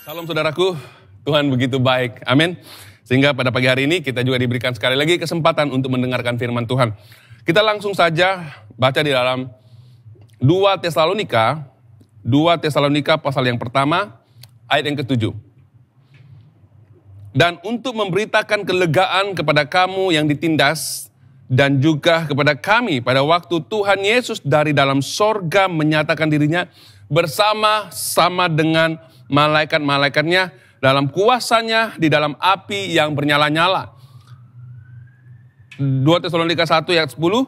Salam saudaraku, Tuhan begitu baik, amin. Sehingga pada pagi hari ini kita juga diberikan sekali lagi kesempatan untuk mendengarkan firman Tuhan. Kita langsung saja baca di dalam 2 Tesalonika pasal yang pertama, ayat yang ke-7. Dan untuk memberitakan kelegaan kepada kamu yang ditindas, dan juga kepada kami pada waktu Tuhan Yesus dari dalam sorga menyatakan dirinya bersama-sama dengan malaikat-malaikatnya dalam kuasanya di dalam api yang bernyala-nyala. 2 Tesalonika 1 ayat 10,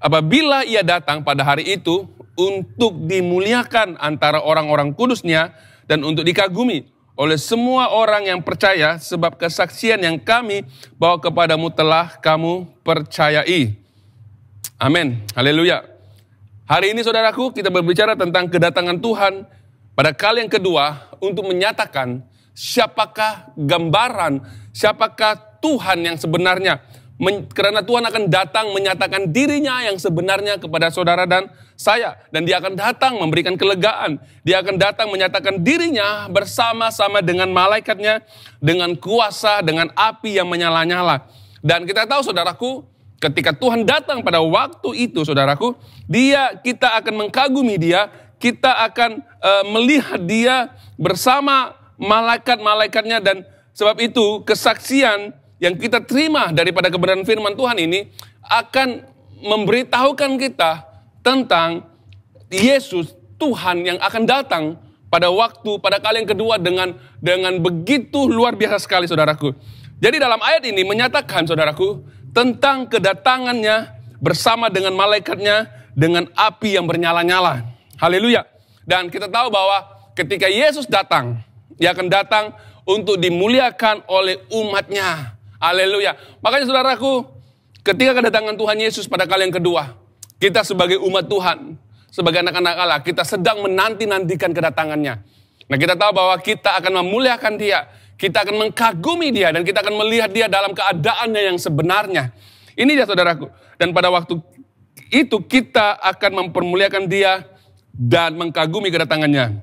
apabila ia datang pada hari itu untuk dimuliakan antara orang-orang kudusnya dan untuk dikagumi oleh semua orang yang percaya, sebab kesaksian yang kami bawa kepadamu telah kamu percayai. Amin. Haleluya. Hari ini saudaraku, kita berbicara tentang kedatangan Tuhan pada kali yang kedua untuk menyatakan siapakah gambaran, siapakah Tuhan yang sebenarnya. Karena Tuhan akan datang menyatakan dirinya yang sebenarnya kepada saudara dan saya. Dan dia akan datang memberikan kelegaan. Dia akan datang menyatakan dirinya bersama-sama dengan malaikatnya, dengan kuasa, dengan api yang menyala-nyala. Dan kita tahu saudaraku, ketika Tuhan datang pada waktu itu saudaraku, kita akan mengkagumi dia, kita akan melihat dia bersama malaikat-malaikatnya. Dan sebab itu kesaksian yang kita terima daripada kebenaran firman Tuhan ini akan memberitahukan kita tentang Yesus Tuhan yang akan datang pada kali yang kedua dengan begitu luar biasa sekali saudaraku. Jadi dalam ayat ini menyatakan saudaraku tentang kedatangannya bersama dengan malaikatnya dengan api yang bernyala-nyala. Haleluya. Dan kita tahu bahwa ketika Yesus datang, dia akan datang untuk dimuliakan oleh umatnya. Haleluya. Makanya saudaraku, ketika kedatangan Tuhan Yesus pada kali yang kedua, kita sebagai umat Tuhan, sebagai anak-anak Allah, kita sedang menanti-nantikan kedatangannya. Nah, kita tahu bahwa kita akan memuliakan dia, kita akan mengkagumi dia, dan kita akan melihat dia dalam keadaannya yang sebenarnya. Ini dia saudaraku. Dan pada waktu itu kita akan mempermuliakan dia dan mengkagumi kedatangannya.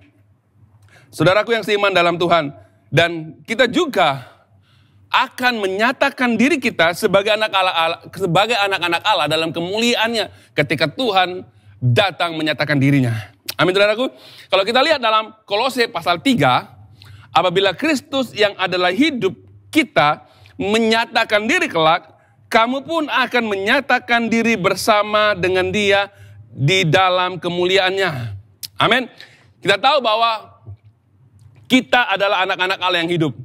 Saudaraku yang seiman dalam Tuhan, dan kita juga akan menyatakan diri kita sebagai anak-anak Allah dalam kemuliaannya ketika Tuhan datang menyatakan dirinya. Amin saudaraku. Kalau kita lihat dalam Kolose pasal 3, apabila Kristus yang adalah hidup kita menyatakan diri kelak, kamu pun akan menyatakan diri bersama dengan dia di dalam kemuliaannya. Amin. Kita tahu bahwa kita adalah anak-anak Allah yang hidup.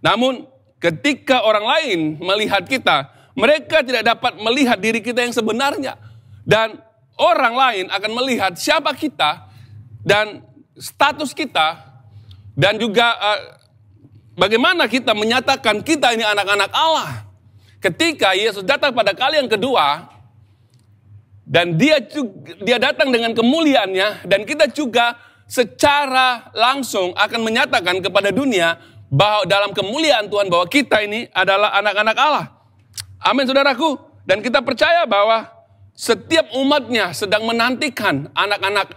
Namun ketika orang lain melihat kita, mereka tidak dapat melihat diri kita yang sebenarnya. Dan orang lain akan melihat siapa kita dan status kita. Dan juga bagaimana kita menyatakan kita ini anak-anak Allah. Ketika Yesus datang pada kali yang kedua, dan dia datang dengan kemuliaannya, dan kita juga secara langsung akan menyatakan kepada dunia bahwa dalam kemuliaan Tuhan bahwa kita ini adalah anak-anak Allah. Amin saudaraku. Dan kita percaya bahwa setiap umatnya sedang menantikan anak-anak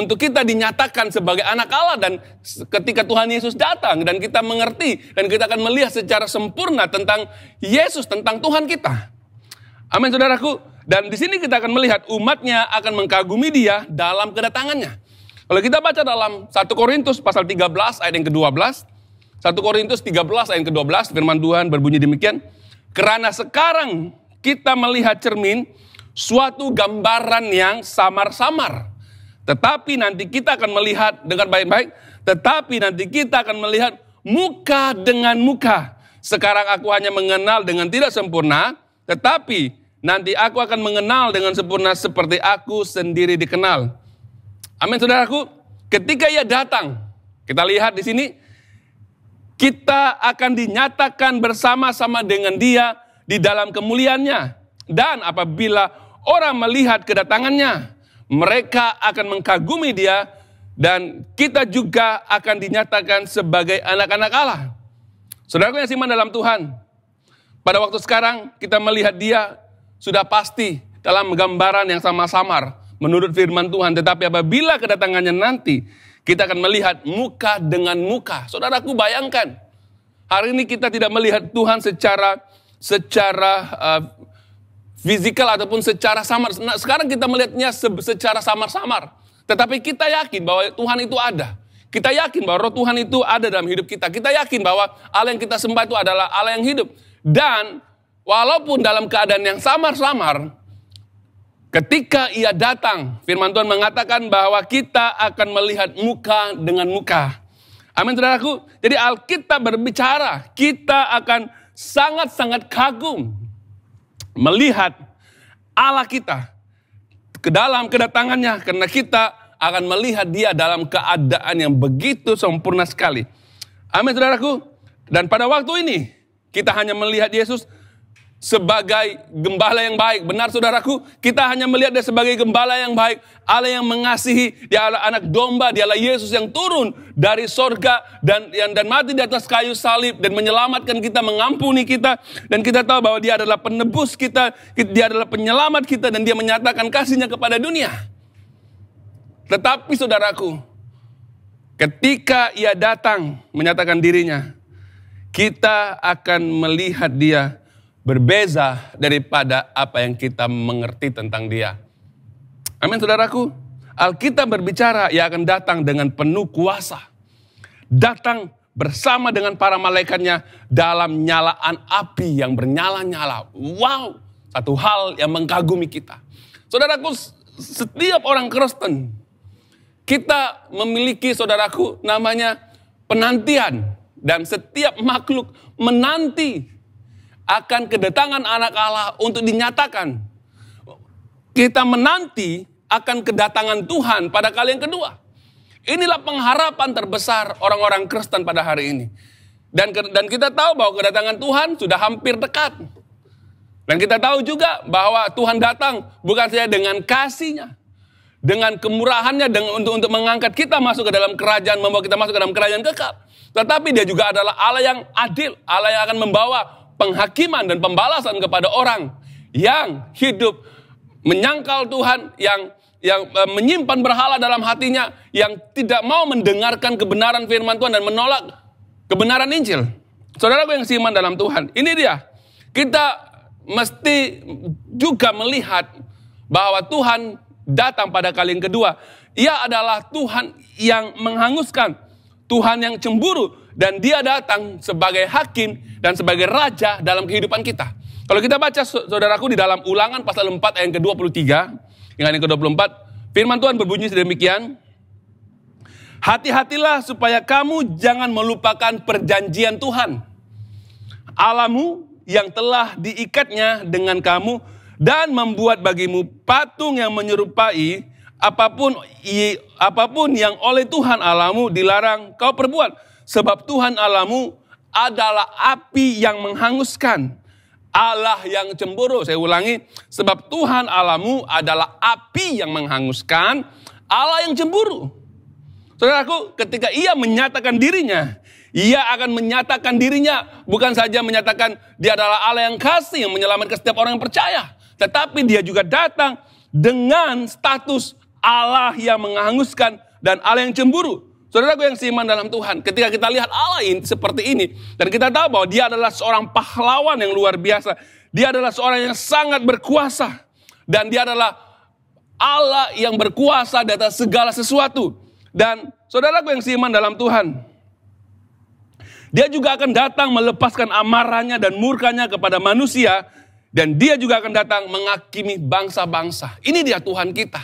untuk kita dinyatakan sebagai anak Allah. Dan ketika Tuhan Yesus datang dan kita mengerti dan kita akan melihat secara sempurna tentang Yesus, tentang Tuhan kita. Amin saudaraku. Dan di sini kita akan melihat umatnya akan mengkagumi dia dalam kedatangannya. Kalau kita baca dalam 1 Korintus pasal 13 ayat yang ke-12, 1 Korintus 13 ayat ke-12, firman Tuhan berbunyi demikian. Karena sekarang kita melihat cermin suatu gambaran yang samar-samar. Tetapi nanti kita akan melihat dengan baik-baik. Tetapi nanti kita akan melihat muka dengan muka. Sekarang aku hanya mengenal dengan tidak sempurna. Tetapi nanti aku akan mengenal dengan sempurna seperti aku sendiri dikenal. Amin saudaraku. Ketika ia datang, kita lihat di sini, kita akan dinyatakan bersama-sama dengan dia di dalam kemuliaannya. Dan apabila orang melihat kedatangannya, mereka akan mengkagumi dia. Dan kita juga akan dinyatakan sebagai anak-anak Allah. Saudaraku yang seiman dalam Tuhan, pada waktu sekarang kita melihat dia sudah pasti dalam gambaran yang sama-samar menurut firman Tuhan. Tetapi apabila kedatangannya nanti, Kita akan melihat muka dengan muka. Saudaraku, bayangkan. Hari ini kita tidak melihat Tuhan secara fisikal ataupun secara samar. Nah, sekarang kita melihatnya secara samar-samar. Tetapi kita yakin bahwa Tuhan itu ada. Kita yakin bahwa roh Tuhan itu ada dalam hidup kita. Kita yakin bahwa Allah yang kita sembah itu adalah Allah yang hidup. Dan walaupun dalam keadaan yang samar-samar, ketika ia datang, firman Tuhan mengatakan bahwa kita akan melihat muka dengan muka. Amin, saudaraku. Jadi Alkitab berbicara, kita akan sangat-sangat kagum melihat Allah kita ke dalam kedatangannya, karena kita akan melihat dia dalam keadaan yang begitu sempurna sekali. Amin, saudaraku. Dan pada waktu ini, kita hanya melihat Yesus sebagai gembala yang baik. Benar, saudaraku, kita hanya melihat dia sebagai gembala yang baik. Allah yang mengasihi, dia adalah anak domba, dia adalah Yesus yang turun dari sorga dan mati di atas kayu salib dan menyelamatkan kita, mengampuni kita. Dan kita tahu bahwa dia adalah penebus kita, dia adalah penyelamat kita, dan dia menyatakan kasihnya kepada dunia. Tetapi saudaraku, ketika ia datang menyatakan dirinya, kita akan melihat dia berbeza daripada apa yang kita mengerti tentang dia. Amin, saudaraku. Alkitab berbicara, ia akan datang dengan penuh kuasa. Datang bersama dengan para malaikatnya dalam nyalaan api yang bernyala-nyala. Wow, satu hal yang mengkagumi kita. Saudaraku, setiap orang Kristen, kita memiliki, saudaraku, namanya penantian. Dan setiap makhluk menanti akan kedatangan anak Allah untuk dinyatakan. Kita menanti akan kedatangan Tuhan pada kali yang kedua. Inilah pengharapan terbesar orang-orang Kristen pada hari ini. Dan kita tahu bahwa kedatangan Tuhan sudah hampir dekat. Dan kita tahu juga bahwa Tuhan datang bukan saja dengan kasih-Nya, dengan kemurahannya, untuk mengangkat kita masuk ke dalam kerajaan, membawa kita masuk ke dalam kerajaan kekal. Tetapi dia juga adalah Allah yang adil, Allah yang akan membawa penghakiman dan pembalasan kepada orang yang hidup menyangkal Tuhan, yang menyimpan berhala dalam hatinya, yang tidak mau mendengarkan kebenaran firman Tuhan dan menolak kebenaran Injil. Saudaraku yang seiman dalam Tuhan, ini dia. Kita mesti juga melihat bahwa Tuhan datang pada kali yang kedua. Ia adalah Tuhan yang menghanguskan, Tuhan yang cemburu, dan dia datang sebagai hakim dan sebagai raja dalam kehidupan kita. Kalau kita baca, saudaraku, di dalam Ulangan pasal 4 ayat ke-23, yang ke-24, firman Tuhan berbunyi sedemikian. Hati-hatilah supaya kamu jangan melupakan perjanjian Tuhan Allahmu yang telah diikatnya dengan kamu, dan membuat bagimu patung yang menyerupai apapun yang oleh Tuhan Allahmu dilarang kau perbuat. Sebab Tuhan Allahmu adalah api yang menghanguskan, Allah yang cemburu. Saya ulangi, sebab Tuhan Allahmu adalah api yang menghanguskan, Allah yang cemburu. Saudaraku, ketika ia menyatakan dirinya, ia akan menyatakan dirinya bukan saja menyatakan dia adalah Allah yang kasih, yang menyelamatkan setiap orang yang percaya. Tetapi dia juga datang dengan status Allah yang menghanguskan dan Allah yang cemburu. Saudaraku yang seiman dalam Tuhan, ketika kita lihat Allah ini seperti ini, dan kita tahu bahwa dia adalah seorang pahlawan yang luar biasa. Dia adalah seorang yang sangat berkuasa. Dan dia adalah Allah yang berkuasa di atas segala sesuatu. Dan saudaraku yang seiman dalam Tuhan, dia juga akan datang melepaskan amarahnya dan murkanya kepada manusia. Dan dia juga akan datang menghakimi bangsa-bangsa. Ini dia Tuhan kita.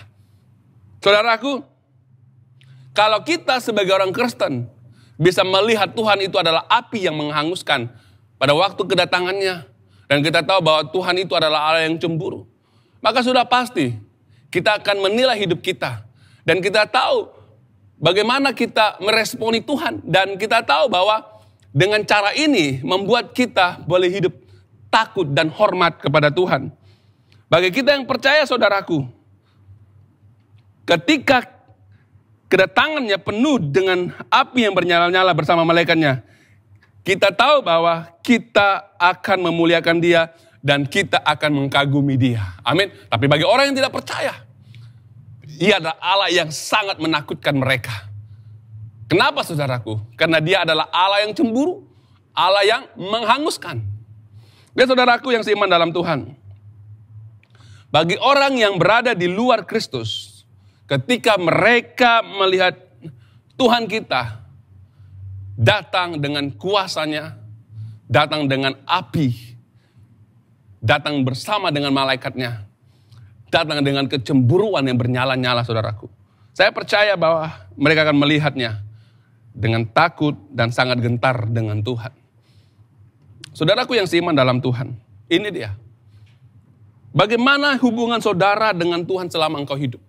Saudaraku, kalau kita sebagai orang Kristen bisa melihat Tuhan itu adalah api yang menghanguskan pada waktu kedatangannya, dan kita tahu bahwa Tuhan itu adalah Allah yang cemburu, maka sudah pasti kita akan menilai hidup kita. Dan kita tahu bagaimana kita meresponi Tuhan. Dan kita tahu bahwa dengan cara ini membuat kita boleh hidup takut dan hormat kepada Tuhan. Bagi kita yang percaya, saudaraku, ketika kedatangannya penuh dengan api yang bernyala-nyala bersama malaikatnya, kita tahu bahwa kita akan memuliakan dia dan kita akan mengagumi dia. Amin. Tapi bagi orang yang tidak percaya, ia adalah Allah yang sangat menakutkan mereka. Kenapa saudaraku? Karena dia adalah Allah yang cemburu, Allah yang menghanguskan. Dan saudaraku yang seiman dalam Tuhan, bagi orang yang berada di luar Kristus, ketika mereka melihat Tuhan kita datang dengan kuasanya, datang dengan api, datang bersama dengan malaikatnya, datang dengan kecemburuan yang bernyala-nyala saudaraku. Saya percaya bahwa mereka akan melihatnya dengan takut dan sangat gentar dengan Tuhan. Saudaraku yang seiman dalam Tuhan, ini dia. Bagaimana hubungan saudara dengan Tuhan selama engkau hidup?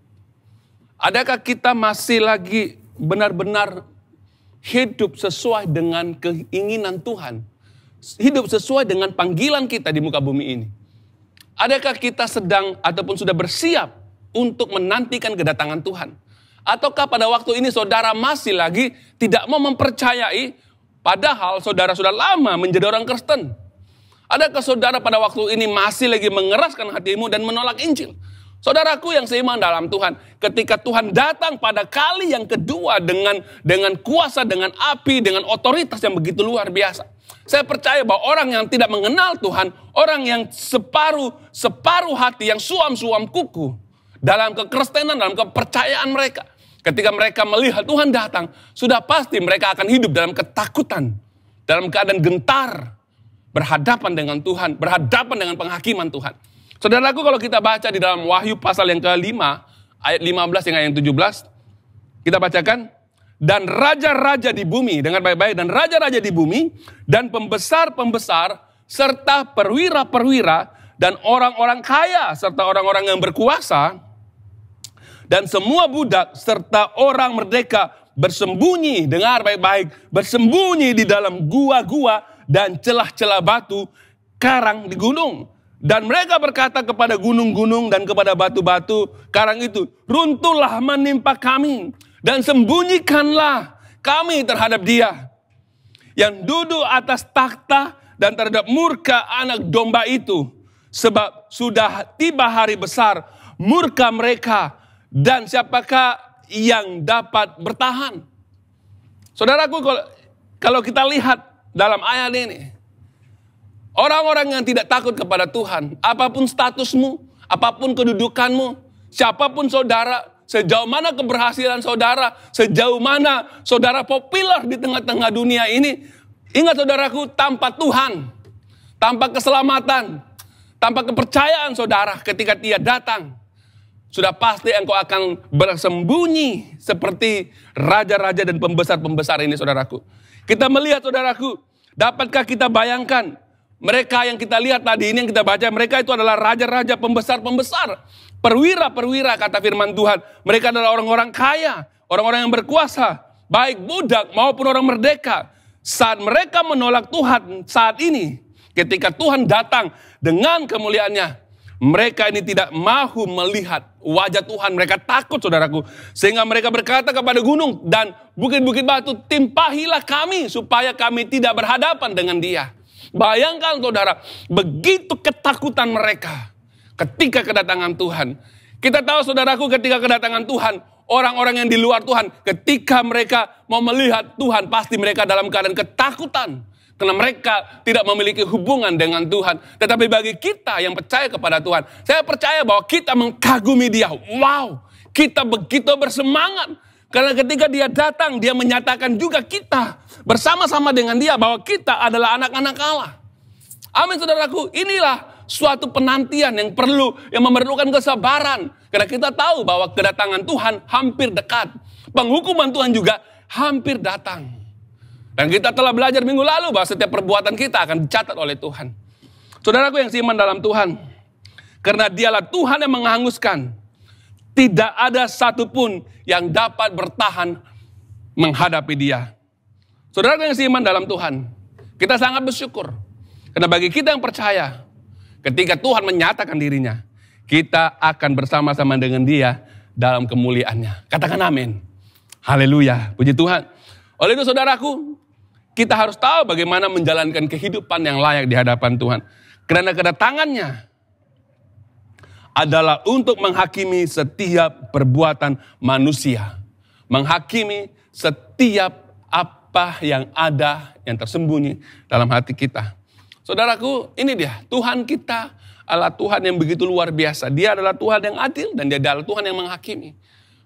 Adakah kita masih lagi benar-benar hidup sesuai dengan keinginan Tuhan? Hidup sesuai dengan panggilan kita di muka bumi ini? Adakah kita sedang ataupun sudah bersiap untuk menantikan kedatangan Tuhan? Ataukah pada waktu ini saudara masih lagi tidak mau mempercayai, padahal saudara sudah lama menjadi orang Kristen? Adakah saudara pada waktu ini masih lagi mengeraskan hatimu dan menolak Injil? Saudaraku yang seiman dalam Tuhan, ketika Tuhan datang pada kali yang kedua dengan kuasa, dengan api, dengan otoritas yang begitu luar biasa. Saya percaya bahwa orang yang tidak mengenal Tuhan, orang yang separuh hati, yang suam-suam kuku dalam kekristenan, dalam kepercayaan mereka, ketika mereka melihat Tuhan datang, sudah pasti mereka akan hidup dalam ketakutan, dalam keadaan gentar, berhadapan dengan Tuhan, berhadapan dengan penghakiman Tuhan. Saudaraku, kalau kita baca di dalam Wahyu pasal yang ke-5, ayat 15 hingga yang 17, kita bacakan, dan raja-raja di bumi, dengan baik-baik, dan raja-raja di bumi, dan pembesar-pembesar, serta perwira-perwira, dan orang-orang kaya, serta orang-orang yang berkuasa, dan semua budak, serta orang merdeka, bersembunyi, dengar baik-baik, bersembunyi di dalam gua-gua, dan celah-celah batu, karang di gunung. Dan mereka berkata kepada gunung-gunung dan kepada batu-batu karang itu, runtuhlah menimpa kami dan sembunyikanlah kami terhadap dia yang duduk atas takhta dan terhadap murka anak domba itu. Sebab sudah tiba hari besar murka mereka, dan siapakah yang dapat bertahan? Saudaraku, kalau kita lihat dalam ayat ini, orang-orang yang tidak takut kepada Tuhan, apapun statusmu, apapun kedudukanmu, siapapun saudara, sejauh mana keberhasilan saudara, sejauh mana saudara populer di tengah-tengah dunia ini, ingat saudaraku, tanpa Tuhan, tanpa keselamatan, tanpa kepercayaan saudara ketika dia datang, sudah pasti engkau akan bersembunyi seperti raja-raja dan pembesar-pembesar ini saudaraku. Kita melihat saudaraku, dapatkah kita bayangkan, mereka yang kita lihat tadi ini yang kita baca, mereka itu adalah raja-raja, pembesar-pembesar, perwira-perwira kata firman Tuhan. Mereka adalah orang-orang kaya, orang-orang yang berkuasa, baik budak maupun orang merdeka. Saat mereka menolak Tuhan saat ini, ketika Tuhan datang dengan kemuliaannya, mereka ini tidak mahu melihat wajah Tuhan. Mereka takut saudaraku. Sehingga mereka berkata kepada gunung dan bukit-bukit batu, timpahilah kami supaya kami tidak berhadapan dengan dia. Bayangkan saudara, begitu ketakutan mereka ketika kedatangan Tuhan. Kita tahu saudaraku, ketika kedatangan Tuhan, orang-orang yang di luar Tuhan, ketika mereka mau melihat Tuhan, pasti mereka dalam keadaan ketakutan. Karena mereka tidak memiliki hubungan dengan Tuhan. Tetapi bagi kita yang percaya kepada Tuhan, saya percaya bahwa kita mengagumi dia. Wow, kita begitu bersemangat. Karena ketika dia datang, dia menyatakan juga kita bersama-sama dengan dia bahwa kita adalah anak-anak Allah. Amin saudaraku, inilah suatu penantian yang memerlukan kesabaran. Karena kita tahu bahwa kedatangan Tuhan hampir dekat. Penghukuman Tuhan juga hampir datang. Dan kita telah belajar minggu lalu bahwa setiap perbuatan kita akan dicatat oleh Tuhan. Saudaraku yang seiman dalam Tuhan, karena dialah Tuhan yang menghanguskan, tidak ada satupun yang dapat bertahan menghadapi dia. Saudaraku yang seiman dalam Tuhan, kita sangat bersyukur. Karena bagi kita yang percaya, ketika Tuhan menyatakan dirinya, kita akan bersama-sama dengan dia dalam kemuliaannya. Katakan amin. Haleluya, puji Tuhan. Oleh itu saudaraku, kita harus tahu bagaimana menjalankan kehidupan yang layak di hadapan Tuhan. Karena kedatangannya adalah untuk menghakimi setiap perbuatan manusia. Menghakimi setiap apa yang ada yang tersembunyi dalam hati kita. Saudaraku, ini dia, Tuhan kita adalah Tuhan yang begitu luar biasa. Dia adalah Tuhan yang adil dan dia adalah Tuhan yang menghakimi.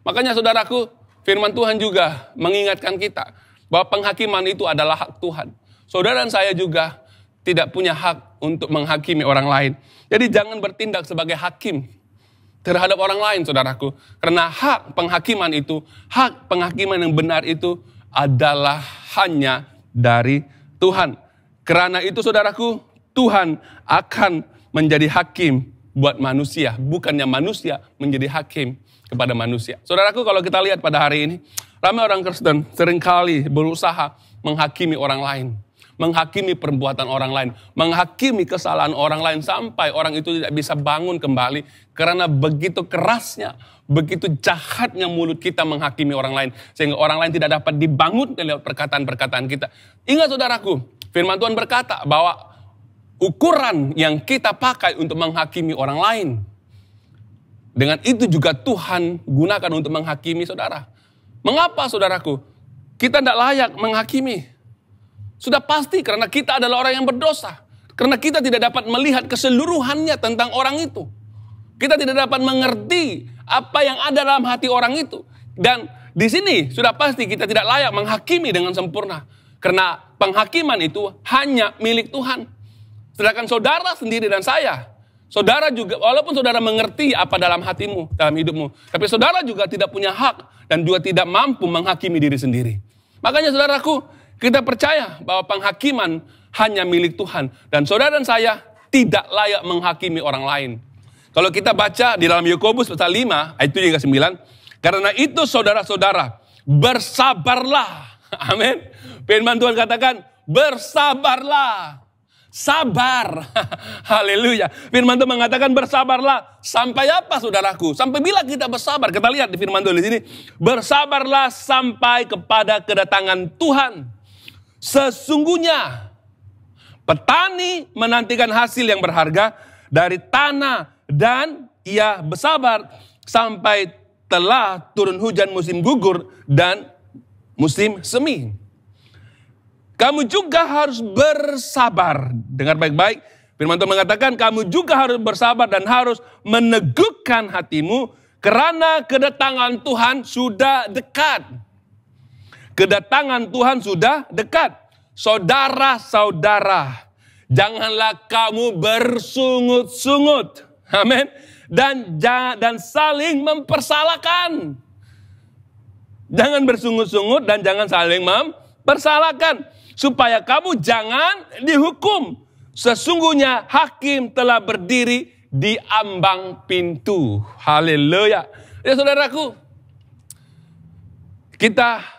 Makanya saudaraku, firman Tuhan juga mengingatkan kita bahwa penghakiman itu adalah hak Tuhan. Saudara dan saya juga tidak punya hak untuk menghakimi orang lain. Jadi jangan bertindak sebagai hakim terhadap orang lain, saudaraku. Karena hak penghakiman itu, hak penghakiman yang benar itu adalah hanya dari Tuhan. Karena itu, saudaraku, Tuhan akan menjadi hakim buat manusia. Bukannya manusia menjadi hakim kepada manusia. Saudaraku, kalau kita lihat pada hari ini, ramai orang Kristen seringkali berusaha menghakimi orang lain. Menghakimi perbuatan orang lain, menghakimi kesalahan orang lain sampai orang itu tidak bisa bangun kembali karena begitu kerasnya, begitu jahatnya mulut kita menghakimi orang lain sehingga orang lain tidak dapat dibangun lewat perkataan-perkataan kita. Ingat saudaraku, firman Tuhan berkata bahwa ukuran yang kita pakai untuk menghakimi orang lain, dengan itu juga Tuhan gunakan untuk menghakimi saudara. Mengapa saudaraku? Kita tidak layak menghakimi. Sudah pasti karena kita adalah orang yang berdosa. Karena kita tidak dapat melihat keseluruhannya tentang orang itu. Kita tidak dapat mengerti apa yang ada dalam hati orang itu. Dan di sini sudah pasti kita tidak layak menghakimi dengan sempurna. Karena penghakiman itu hanya milik Tuhan. Sedangkan saudara sendiri dan saya, saudara juga, walaupun saudara mengerti apa dalam hatimu, dalam hidupmu, tapi saudara juga tidak punya hak dan juga tidak mampu menghakimi diri sendiri. Makanya saudaraku, kita percaya bahwa penghakiman hanya milik Tuhan. Dan saudara dan saya tidak layak menghakimi orang lain. Kalau kita baca di dalam Yakobus pasal 5, ayat 7 hingga 9. Karena itu saudara-saudara, bersabarlah. Amin. Firman Tuhan katakan, bersabarlah. Sabar. Haleluya. Firman Tuhan mengatakan bersabarlah. Sampai apa saudaraku? Sampai bila kita bersabar? Kita lihat di firman Tuhan di sini. Bersabarlah sampai kepada kedatangan Tuhan. Sesungguhnya petani menantikan hasil yang berharga dari tanah dan ia bersabar sampai telah turun hujan musim gugur dan musim semi. Kamu juga harus bersabar. Dengar baik-baik. Firman Tuhan mengatakan kamu juga harus bersabar dan harus meneguhkan hatimu karena kedatangan Tuhan sudah dekat. Kedatangan Tuhan sudah dekat. Saudara-saudara, janganlah kamu bersungut-sungut. Amin. Dan saling mempersalahkan. Jangan bersungut-sungut dan jangan saling mempersalahkan. Supaya kamu jangan dihukum. Sesungguhnya hakim telah berdiri di ambang pintu. Haleluya. Ya saudaraku,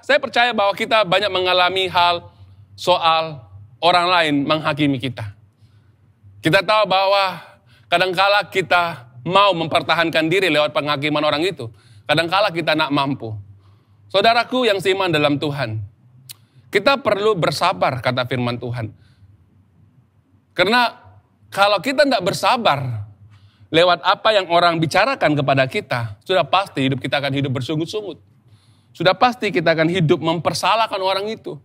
saya percaya bahwa kita banyak mengalami hal soal orang lain menghakimi kita. Kita tahu bahwa kadangkala kita mau mempertahankan diri lewat penghakiman orang itu. Kadangkala kita tak mampu. Saudaraku yang seiman dalam Tuhan, kita perlu bersabar, kata firman Tuhan. Karena kalau kita tidak bersabar lewat apa yang orang bicarakan kepada kita, sudah pasti hidup kita akan hidup bersungut-sungut. Sudah pasti kita akan hidup mempersalahkan orang itu.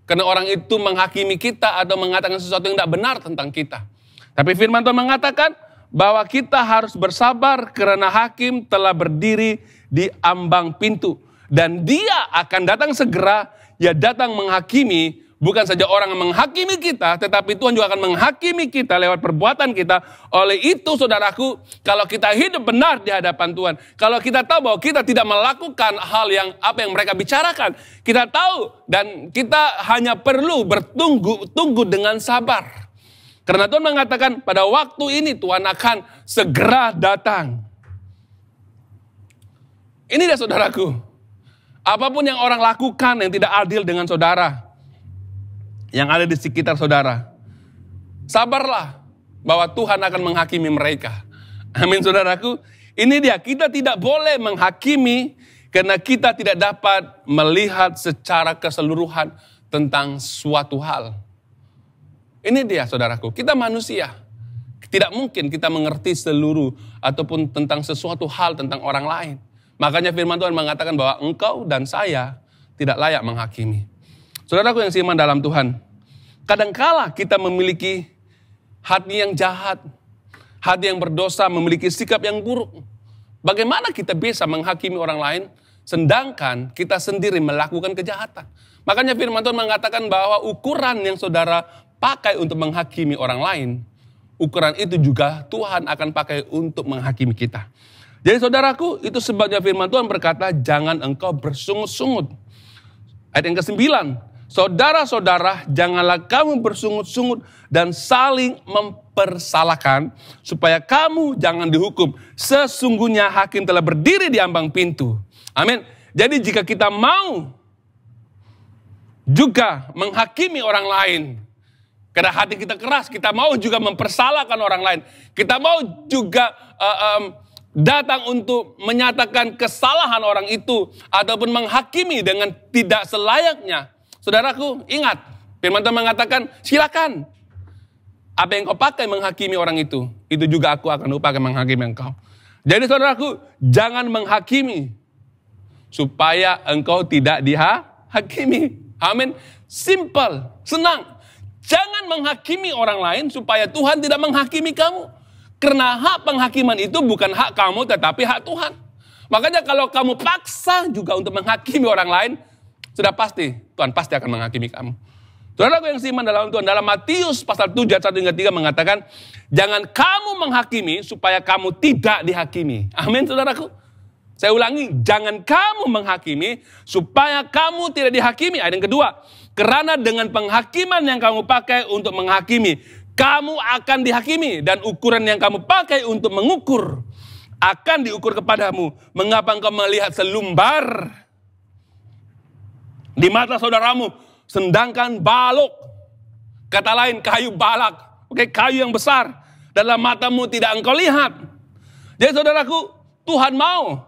Karena orang itu menghakimi kita atau mengatakan sesuatu yang tidak benar tentang kita. Tapi firman Tuhan mengatakan bahwa kita harus bersabar karena hakim telah berdiri di ambang pintu. Dan dia akan datang segera. Dia datang menghakimi, bukan saja orang yang menghakimi kita, tetapi Tuhan juga akan menghakimi kita lewat perbuatan kita. Oleh itu saudaraku, kalau kita hidup benar di hadapan Tuhan, kalau kita tahu bahwa kita tidak melakukan hal yang apa yang mereka bicarakan, kita tahu dan kita hanya perlu tunggu dengan sabar. Karena Tuhan mengatakan pada waktu ini Tuhan akan segera datang. Ini dia saudaraku. Apapun yang orang lakukan yang tidak adil dengan saudara, yang ada di sekitar saudara, sabarlah bahwa Tuhan akan menghakimi mereka. Amin saudaraku. Ini dia, kita tidak boleh menghakimi karena kita tidak dapat melihat secara keseluruhan tentang suatu hal. Ini dia saudaraku, kita manusia. Tidak mungkin kita mengerti seluruh ataupun tentang sesuatu hal tentang orang lain. Makanya firman Tuhan mengatakan bahwa engkau dan saya tidak layak menghakimi. Saudaraku yang seiman dalam Tuhan, kadangkala kita memiliki hati yang jahat, hati yang berdosa, memiliki sikap yang buruk. Bagaimana kita bisa menghakimi orang lain, sedangkan kita sendiri melakukan kejahatan? Makanya firman Tuhan mengatakan bahwa ukuran yang saudara pakai untuk menghakimi orang lain, ukuran itu juga Tuhan akan pakai untuk menghakimi kita. Jadi saudaraku, itu sebabnya firman Tuhan berkata, jangan engkau bersungut-sungut. Ayat yang ke-9, saudara-saudara, janganlah kamu bersungut-sungut dan saling mempersalahkan, supaya kamu jangan dihukum. Sesungguhnya hakim telah berdiri di ambang pintu. Amin. Jadi jika kita mau juga menghakimi orang lain, karena hati kita keras, kita mau juga mempersalahkan orang lain, kita mau juga datang untuk menyatakan kesalahan orang itu, ataupun menghakimi dengan tidak selayaknya. Saudaraku, ingat, firman Tuhan mengatakan, silakan. Apa yang kau pakai menghakimi orang itu juga aku akan pakai menghakimi engkau. Jadi saudaraku, jangan menghakimi supaya engkau tidak dihakimi. Amin. Simple, senang. Jangan menghakimi orang lain supaya Tuhan tidak menghakimi kamu. Karena hak penghakiman itu bukan hak kamu, tetapi hak Tuhan. Makanya kalau kamu paksa juga untuk menghakimi orang lain, sudah pasti Tuhan pasti akan menghakimi kamu. Saudaraku yang seiman dalam Tuhan, dalam Matius pasal 7 ayat 1 hingga 3 mengatakan, jangan kamu menghakimi supaya kamu tidak dihakimi. Amin saudaraku. Saya ulangi, jangan kamu menghakimi supaya kamu tidak dihakimi. Ayat yang kedua, karena dengan penghakiman yang kamu pakai untuk menghakimi, kamu akan dihakimi, dan ukuran yang kamu pakai untuk mengukur akan diukur kepadamu. Mengapa engkau melihat selumbar di mata saudaramu, sedangkan balok, kata lain kayu balak, kayu yang besar, dalam matamu tidak engkau lihat. Jadi saudaraku, Tuhan mau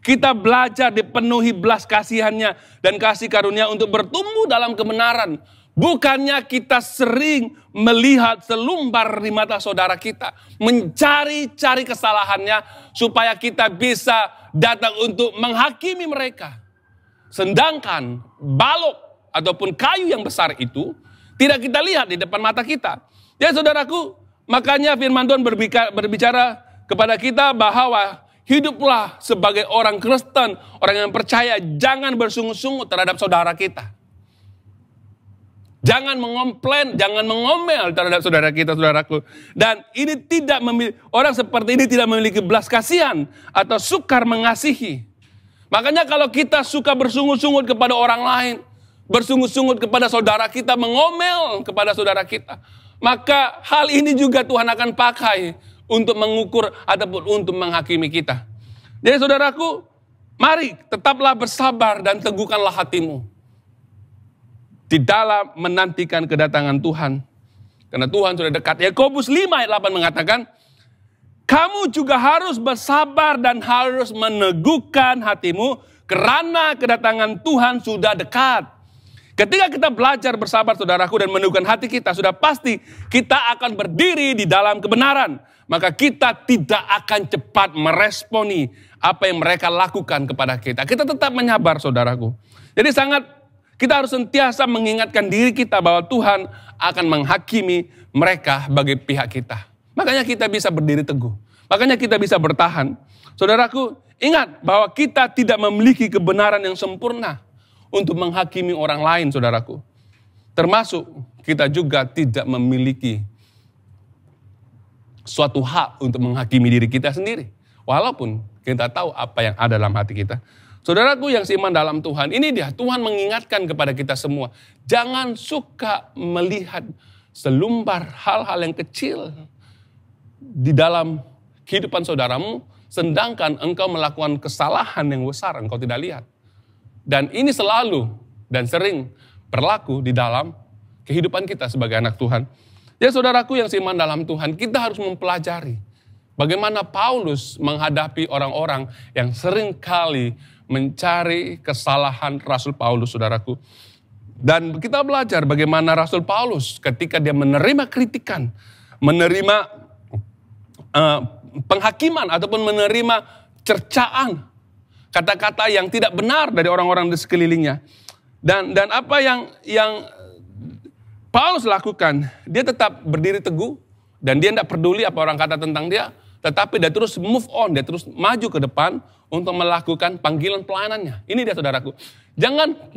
kita belajar dipenuhi belas kasihannya dan kasih karunia untuk bertumbuh dalam kebenaran. Bukannya kita sering melihat selumbar di mata saudara kita, mencari-cari kesalahannya supaya kita bisa datang untuk menghakimi mereka. Sedangkan balok ataupun kayu yang besar itu tidak kita lihat di depan mata kita. Ya saudaraku, makanya firman Tuhan berbicara kepada kita bahwa hiduplah sebagai orang Kristen, orang yang percaya, jangan bersungut-sungut terhadap saudara kita. Jangan mengomplain, jangan mengomel terhadap saudara kita, saudaraku. Dan ini orang seperti ini tidak memiliki belas kasihan atau sukar mengasihi. Makanya kalau kita suka bersungut-sungut kepada orang lain, bersungut-sungut kepada saudara kita, mengomel kepada saudara kita, maka hal ini juga Tuhan akan pakai untuk mengukur ataupun untuk menghakimi kita. Jadi saudaraku, mari tetaplah bersabar dan teguhkanlah hatimu di dalam menantikan kedatangan Tuhan. Karena Tuhan sudah dekat. Yakobus 5 ayat 8 mengatakan, kamu juga harus bersabar dan harus meneguhkan hatimu karena kedatangan Tuhan sudah dekat. Ketika kita belajar bersabar saudaraku dan meneguhkan hati kita, sudah pasti kita akan berdiri di dalam kebenaran. Maka kita tidak akan cepat meresponi apa yang mereka lakukan kepada kita. Kita tetap menyabar saudaraku. Jadi kita harus sentiasa mengingatkan diri kita bahwa Tuhan akan menghakimi mereka bagi pihak kita. Makanya kita bisa berdiri teguh. Makanya kita bisa bertahan. Saudaraku, ingat bahwa kita tidak memiliki kebenaran yang sempurna untuk menghakimi orang lain, saudaraku. Termasuk kita juga tidak memiliki suatu hak untuk menghakimi diri kita sendiri. Walaupun kita tahu apa yang ada dalam hati kita. Saudaraku yang seiman dalam Tuhan, ini dia Tuhan mengingatkan kepada kita semua. Jangan suka melihat selumbar hal-hal yang kecil di dalam kehidupan saudaramu, sedangkan engkau melakukan kesalahan yang besar, engkau tidak lihat. Dan ini selalu dan sering berlaku di dalam kehidupan kita sebagai anak Tuhan. Ya saudaraku yang seiman dalam Tuhan, kita harus mempelajari bagaimana Paulus menghadapi orang-orang yang sering kali mencari kesalahan Rasul Paulus, saudaraku. Dan kita belajar bagaimana Rasul Paulus ketika dia menerima kritikan, menerima penghakiman ataupun menerima cercaan, kata-kata yang tidak benar dari orang-orang di sekelilingnya. Dan apa yang Paulus lakukan, dia tetap berdiri teguh dan dia tidak peduli apa orang kata tentang dia, tetapi dia terus move on, dia terus maju ke depan untuk melakukan panggilan pelayanannya. Ini dia saudaraku. Jangan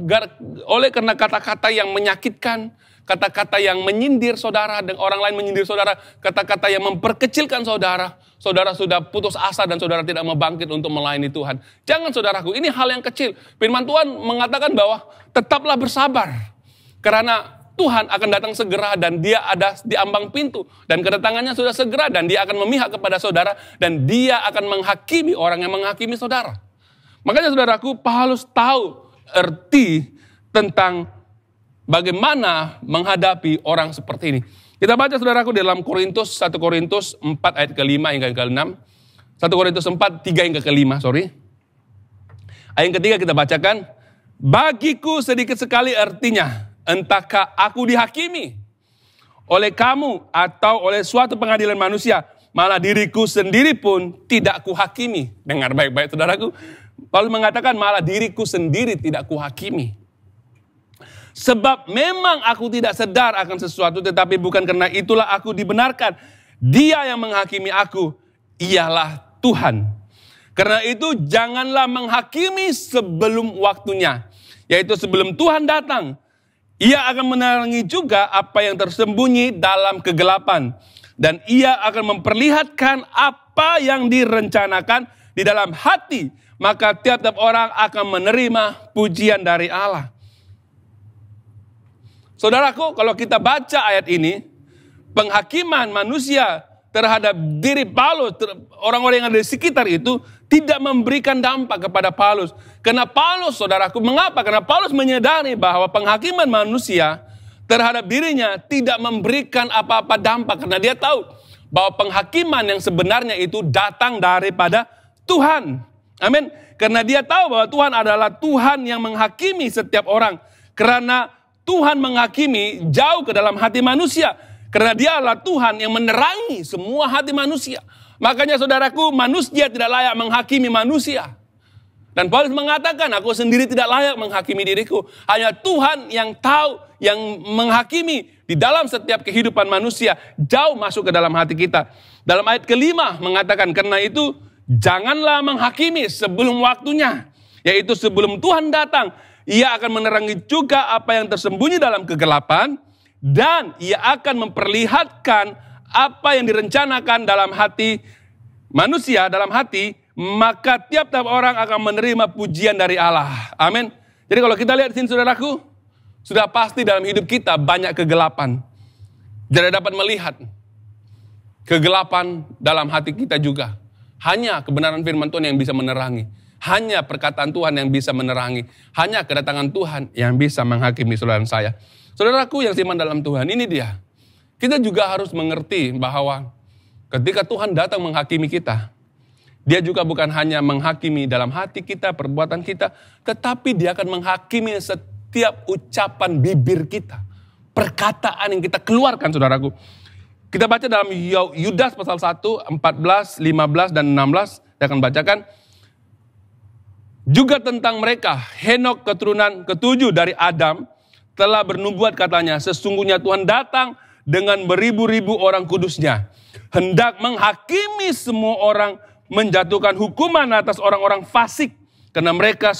oleh karena kata-kata yang menyakitkan, kata-kata yang menyindir saudara dan orang lain menyindir saudara, kata-kata yang memperkecilkan saudara, saudara sudah putus asa dan saudara tidak mau bangkit untuk melayani Tuhan. Jangan saudaraku, ini hal yang kecil. Firman Tuhan mengatakan bahwa tetaplah bersabar. Karena Tuhan akan datang segera dan dia ada di ambang pintu. Dan kedatangannya sudah segera dan dia akan memihak kepada saudara. Dan dia akan menghakimi orang yang menghakimi saudara. Makanya saudaraku, Paulus tahu arti tentang bagaimana menghadapi orang seperti ini. Kita baca saudaraku dalam 1 Korintus 4 ayat ke-5 hingga ke-6. 1 Korintus 4, 3 hingga ke-5, sorry. Ayat ketiga kita bacakan. Bagiku sedikit sekali artinya. Entahkah aku dihakimi oleh kamu atau oleh suatu pengadilan manusia. Malah diriku sendiri pun tidak kuhakimi. Dengar baik-baik saudaraku. Paulus mengatakan malah diriku sendiri tidak kuhakimi. Sebab memang aku tidak sadar akan sesuatu, tetapi bukan karena itulah aku dibenarkan. Dia yang menghakimi aku, ialah Tuhan. Karena itu janganlah menghakimi sebelum waktunya. Yaitu sebelum Tuhan datang. Ia akan menerangi juga apa yang tersembunyi dalam kegelapan. Dan ia akan memperlihatkan apa yang direncanakan di dalam hati. Maka tiap-tiap orang akan menerima pujian dari Allah. Saudaraku, kalau kita baca ayat ini, penghakiman manusia terhadap diri Paulus, orang-orang yang ada di sekitar itu, tidak memberikan dampak kepada Paulus. Karena Paulus, saudaraku, mengapa? Karena Paulus menyadari bahwa penghakiman manusia terhadap dirinya tidak memberikan apa-apa dampak. Karena dia tahu bahwa penghakiman yang sebenarnya itu datang daripada Tuhan. Amin. Karena dia tahu bahwa Tuhan adalah Tuhan yang menghakimi setiap orang. Karena Tuhan menghakimi jauh ke dalam hati manusia. Karena dia adalah Tuhan yang menerangi semua hati manusia. Makanya saudaraku, manusia tidak layak menghakimi manusia. Dan Paulus mengatakan, aku sendiri tidak layak menghakimi diriku. Hanya Tuhan yang tahu, yang menghakimi di dalam setiap kehidupan manusia. Jauh masuk ke dalam hati kita. Dalam ayat ke-5 mengatakan, karena itu janganlah menghakimi sebelum waktunya. Yaitu sebelum Tuhan datang. Ia akan menerangi juga apa yang tersembunyi dalam kegelapan. Dan ia akan memperlihatkan apa yang direncanakan dalam hati manusia, dalam hati, maka tiap-tiap orang akan menerima pujian dari Allah. Amin. Jadi kalau kita lihat di sini saudaraku, sudah pasti dalam hidup kita banyak kegelapan. Tidak dapat melihat kegelapan dalam hati kita juga. Hanya kebenaran firman Tuhan yang bisa menerangi. Hanya perkataan Tuhan yang bisa menerangi. Hanya kedatangan Tuhan yang bisa menghakimi saudara dan saya. Saudaraku yang siman dalam Tuhan, ini dia. Kita juga harus mengerti bahwa ketika Tuhan datang menghakimi kita, dia juga bukan hanya menghakimi dalam hati kita, perbuatan kita, tetapi dia akan menghakimi setiap ucapan bibir kita. Perkataan yang kita keluarkan, saudaraku. Kita baca dalam Yudas pasal 1, 14, 15, dan 16. Saya akan bacakan. Juga tentang mereka, Henok keturunan ke-7 dari Adam, telah bernubuat katanya, sesungguhnya Tuhan datang dengan beribu-ribu orang kudusnya. Hendak menghakimi semua orang, menjatuhkan hukuman atas orang-orang fasik. Karena mereka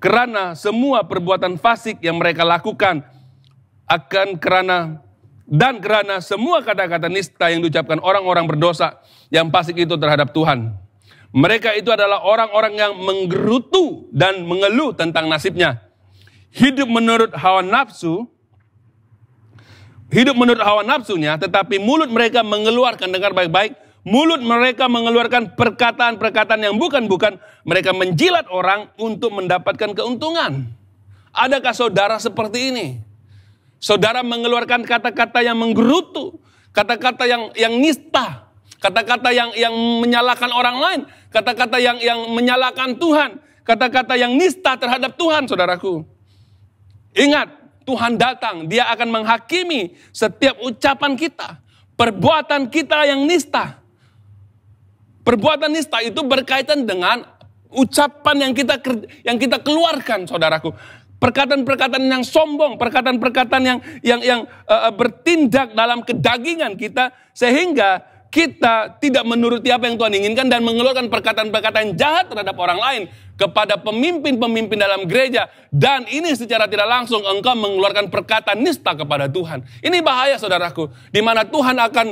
karena semua perbuatan fasik yang mereka lakukan. Karena semua kata-kata nista yang diucapkan orang-orang berdosa yang fasik itu terhadap Tuhan. Mereka itu adalah orang-orang yang menggerutu dan mengeluh tentang nasibnya. Hidup menurut hawa nafsunya, tetapi mulut mereka mengeluarkan, dengar baik-baik, mulut mereka mengeluarkan perkataan-perkataan yang bukan-bukan, mereka menjilat orang untuk mendapatkan keuntungan. Adakah saudara seperti ini? Saudara mengeluarkan kata-kata yang menggerutu, kata-kata yang nista, kata-kata yang menyalahkan orang lain, kata-kata yang menyalahkan Tuhan, kata-kata yang nista terhadap Tuhan, saudaraku. Ingat, Tuhan datang, dia akan menghakimi setiap ucapan kita, perbuatan kita yang nista. Perbuatan nista itu berkaitan dengan ucapan yang kita keluarkan, saudaraku. Perkataan-perkataan yang sombong, perkataan-perkataan yang bertindak dalam kedagingan kita, sehingga kita tidak menuruti apa yang Tuhan inginkan dan mengeluarkan perkataan-perkataan jahat terhadap orang lain kepada pemimpin-pemimpin dalam gereja. Dan ini secara tidak langsung engkau mengeluarkan perkataan nista kepada Tuhan. Ini bahaya, saudaraku, di mana Tuhan akan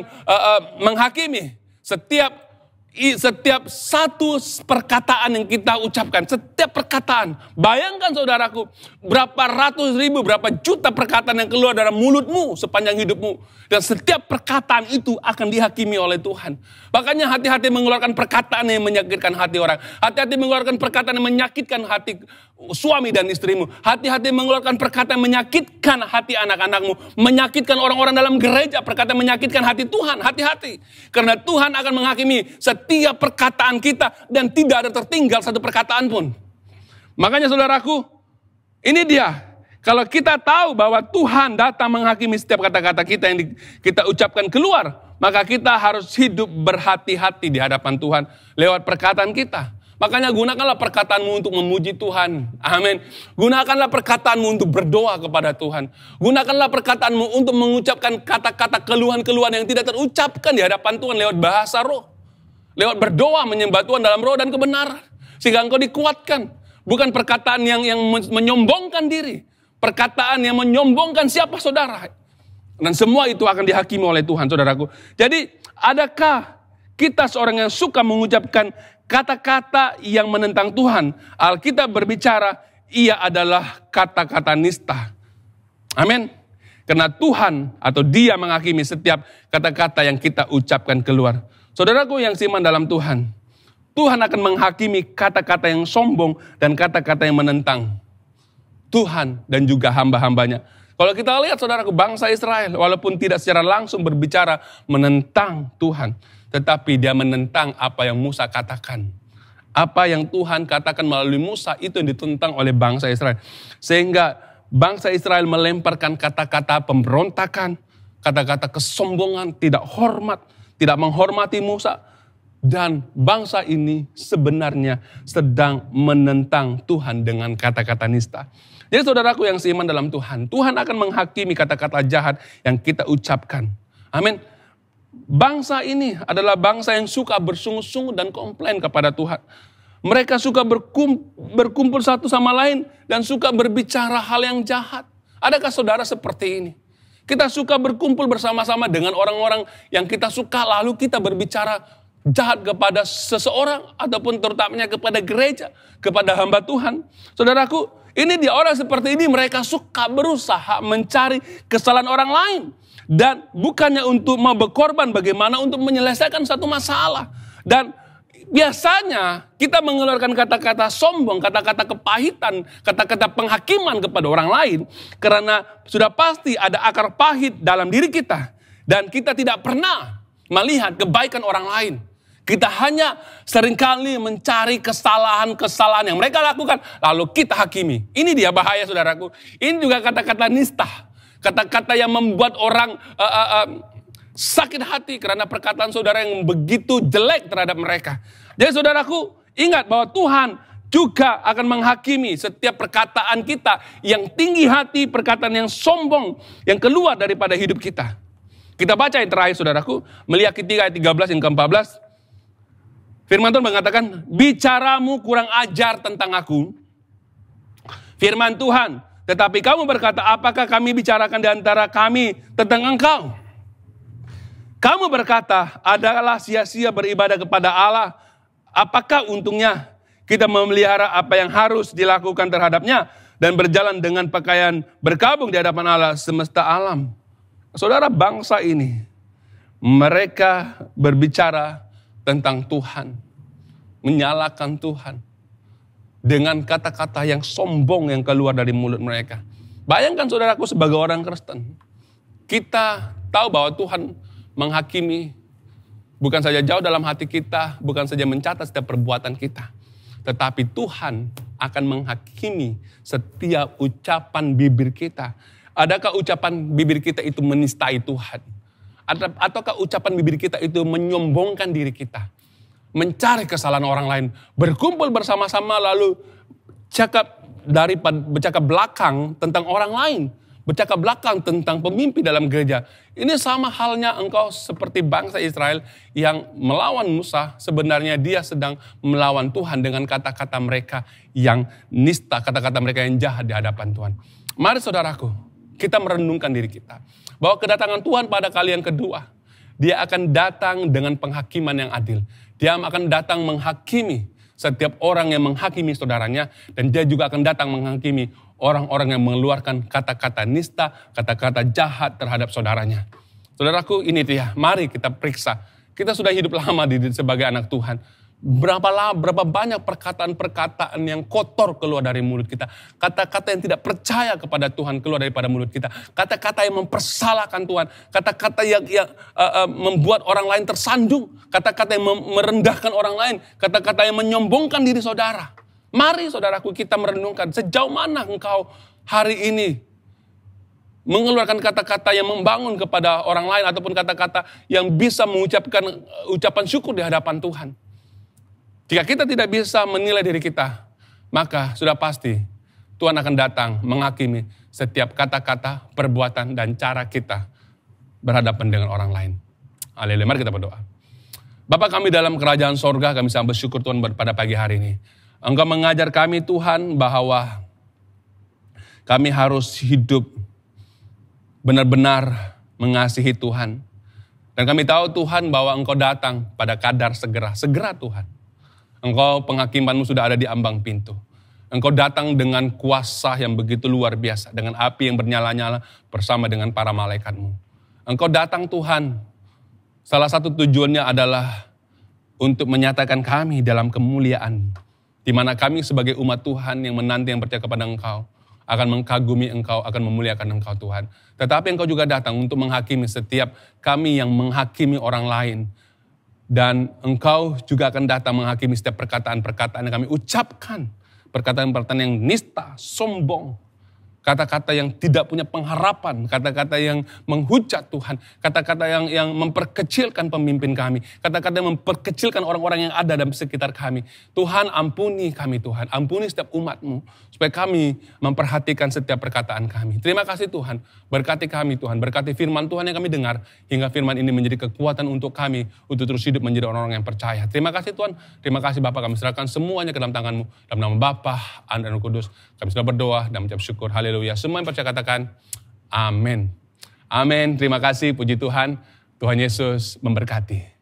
menghakimi setiap satu perkataan yang kita ucapkan, setiap perkataan. Bayangkan, saudaraku, berapa ratus ribu, berapa juta perkataan yang keluar dari mulutmu sepanjang hidupmu. Dan setiap perkataan itu akan dihakimi oleh Tuhan. Makanya hati-hati mengeluarkan perkataan yang menyakitkan hati orang. Hati-hati mengeluarkan perkataan yang menyakitkan hati suami dan istrimu. Hati-hati mengeluarkan perkataan yang menyakitkan hati anak-anakmu. Menyakitkan orang-orang dalam gereja. Perkataan menyakitkan hati Tuhan. Hati-hati. Karena Tuhan akan menghakimi setiap perkataan kita. Dan tidak ada tertinggal satu perkataan pun. Makanya, saudaraku, ini dia. Kalau kita tahu bahwa Tuhan datang menghakimi setiap kata-kata kita yang kita ucapkan keluar, maka kita harus hidup berhati-hati di hadapan Tuhan lewat perkataan kita. Makanya gunakanlah perkataanmu untuk memuji Tuhan. Amin. Gunakanlah perkataanmu untuk berdoa kepada Tuhan. Gunakanlah perkataanmu untuk mengucapkan kata-kata keluhan-keluhan yang tidak terucapkan di hadapan Tuhan lewat bahasa roh. Lewat berdoa menyembah Tuhan dalam roh dan kebenaran. Sehingga engkau dikuatkan. Bukan perkataan yang menyombongkan diri. Perkataan yang menyombongkan siapa saudara. Dan semua itu akan dihakimi oleh Tuhan, saudaraku. Jadi, adakah kita seorang yang suka mengucapkan kata-kata yang menentang Tuhan? Alkitab berbicara, ia adalah kata-kata nista. Amin. Karena Tuhan atau Dia menghakimi setiap kata-kata yang kita ucapkan keluar. Saudaraku yang seiman dalam Tuhan, Tuhan akan menghakimi kata-kata yang sombong dan kata-kata yang menentang Tuhan dan juga hamba-hambanya. Kalau kita lihat, saudaraku, bangsa Israel walaupun tidak secara langsung berbicara menentang Tuhan, tetapi dia menentang apa yang Musa katakan. Apa yang Tuhan katakan melalui Musa itu yang ditentang oleh bangsa Israel. Sehingga bangsa Israel melemparkan kata-kata pemberontakan, kata-kata kesombongan, tidak hormat, tidak menghormati Musa. Dan bangsa ini sebenarnya sedang menentang Tuhan dengan kata-kata nista. Jadi, saudaraku yang seiman dalam Tuhan, Tuhan akan menghakimi kata-kata jahat yang kita ucapkan. Amin. Bangsa ini adalah bangsa yang suka bersungguh-sungguh dan komplain kepada Tuhan. Mereka suka berkumpul satu sama lain dan suka berbicara hal yang jahat. Adakah saudara seperti ini? Kita suka berkumpul bersama-sama dengan orang-orang yang kita suka, lalu kita berbicara jahat kepada seseorang ataupun terutamanya kepada gereja, kepada hamba Tuhan. Saudaraku, ini dia orang seperti ini, mereka suka berusaha mencari kesalahan orang lain. Dan bukannya untuk mau berkorban, bagaimana untuk menyelesaikan satu masalah. Dan biasanya kita mengeluarkan kata-kata sombong, kata-kata kepahitan, kata-kata penghakiman kepada orang lain. Karena sudah pasti ada akar pahit dalam diri kita. Dan kita tidak pernah melihat kebaikan orang lain. Kita hanya seringkali mencari kesalahan-kesalahan yang mereka lakukan, lalu kita hakimi. Ini dia bahaya, saudaraku. Ini juga kata-kata nista. Kata-kata yang membuat orang sakit hati karena perkataan saudara yang begitu jelek terhadap mereka. Jadi, saudaraku, ingat bahwa Tuhan juga akan menghakimi setiap perkataan kita yang tinggi hati, perkataan yang sombong, yang keluar daripada hidup kita. Kita baca yang terakhir, saudaraku, Meliaki 3 ayat 13 yang ke-14. Firman Tuhan mengatakan, bicaramu kurang ajar tentang aku. Firman Tuhan, tetapi kamu berkata, apakah kami bicarakan di antara kami tentang engkau? Kamu berkata, adalah sia-sia beribadah kepada Allah. Apakah untungnya kita memelihara apa yang harus dilakukan terhadapnya dan berjalan dengan pakaian berkabung di hadapan Allah semesta alam? Saudara, bangsa ini, mereka berbicara tentang Tuhan, menyalahkan Tuhan dengan kata-kata yang sombong yang keluar dari mulut mereka. Bayangkan, saudaraku, sebagai orang Kristen, kita tahu bahwa Tuhan menghakimi bukan saja jauh dalam hati kita, bukan saja mencatat setiap perbuatan kita, tetapi Tuhan akan menghakimi setiap ucapan bibir kita. Adakah ucapan bibir kita itu menistai Tuhan? Ataukah ucapan bibir kita itu menyombongkan diri kita? mencari kesalahan orang lain, berkumpul bersama-sama lalu bercakap belakang tentang orang lain, bercakap belakang tentang pemimpin dalam gereja. Ini sama halnya engkau seperti bangsa Israel yang melawan Musa, sebenarnya dia sedang melawan Tuhan dengan kata-kata mereka yang nista, kata-kata mereka yang jahat di hadapan Tuhan. Mari saudaraku, kita merenungkan diri kita, bahwa kedatangan Tuhan pada kali yang kedua, dia akan datang dengan penghakiman yang adil. Dia akan datang menghakimi setiap orang yang menghakimi saudaranya, dan dia juga akan datang menghakimi orang-orang yang mengeluarkan kata-kata nista, kata-kata jahat terhadap saudaranya. Saudaraku, ini dia, mari kita periksa. Kita sudah hidup lama sebagai anak Tuhan. Berapa banyak perkataan-perkataan yang kotor keluar dari mulut kita. Kata-kata yang tidak percaya kepada Tuhan keluar daripada mulut kita. Kata-kata yang mempersalahkan Tuhan. Kata-kata yang membuat orang lain tersandung. Kata-kata yang merendahkan orang lain. Kata-kata yang menyombongkan diri saudara. Mari saudaraku kita merenungkan sejauh mana engkau hari ini mengeluarkan kata-kata yang membangun kepada orang lain. Ataupun kata-kata yang bisa mengucapkan ucapan syukur di hadapan Tuhan. Jika kita tidak bisa menilai diri kita, maka sudah pasti Tuhan akan datang menghakimi setiap kata-kata, perbuatan, dan cara kita berhadapan dengan orang lain. Haleluya, mari kita berdoa. Bapa kami dalam kerajaan sorga, kami sangat bersyukur Tuhan pada pagi hari ini. Engkau mengajar kami Tuhan bahwa kami harus hidup benar-benar mengasihi Tuhan. Dan kami tahu Tuhan bahwa Engkau datang pada kadar segera Tuhan. Engkau penghakimanmu sudah ada di ambang pintu. Engkau datang dengan kuasa yang begitu luar biasa. Dengan api yang bernyala-nyala bersama dengan para malaikatmu. Engkau datang Tuhan. Salah satu tujuannya adalah untuk menyatakan kami dalam kemuliaan. Di mana kami sebagai umat Tuhan yang menanti yang percaya kepada Engkau. Akan mengkagumi Engkau, akan memuliakan Engkau Tuhan. Tetapi Engkau juga datang untuk menghakimi setiap kami yang menghakimi orang lain. Dan Engkau juga akan datang menghakimi setiap perkataan-perkataan yang kami ucapkan. Perkataan-perkataan yang nista, sombong. Kata-kata yang tidak punya pengharapan. Kata-kata yang menghujat Tuhan. Kata-kata yang memperkecilkan pemimpin kami. Kata-kata yang memperkecilkan orang-orang yang ada dalam sekitar kami. Tuhan ampuni kami Tuhan. Ampuni setiap umat-Mu. Supaya kami memperhatikan setiap perkataan kami. Terima kasih Tuhan. Berkati kami Tuhan. Berkati firman Tuhan yang kami dengar. Hingga firman ini menjadi kekuatan untuk kami. Untuk terus hidup menjadi orang-orang yang percaya. Terima kasih Tuhan. Terima kasih Bapa. Kami serahkan semuanya ke dalam tangan-Mu. Dalam nama Bapa, Anak, dan Roh Kudus. Kami sudah berdoa dan mengucap syukur. Haleluya. Semua yang percaya katakan amin. Amin. Terima kasih. Puji Tuhan. Tuhan Yesus memberkati.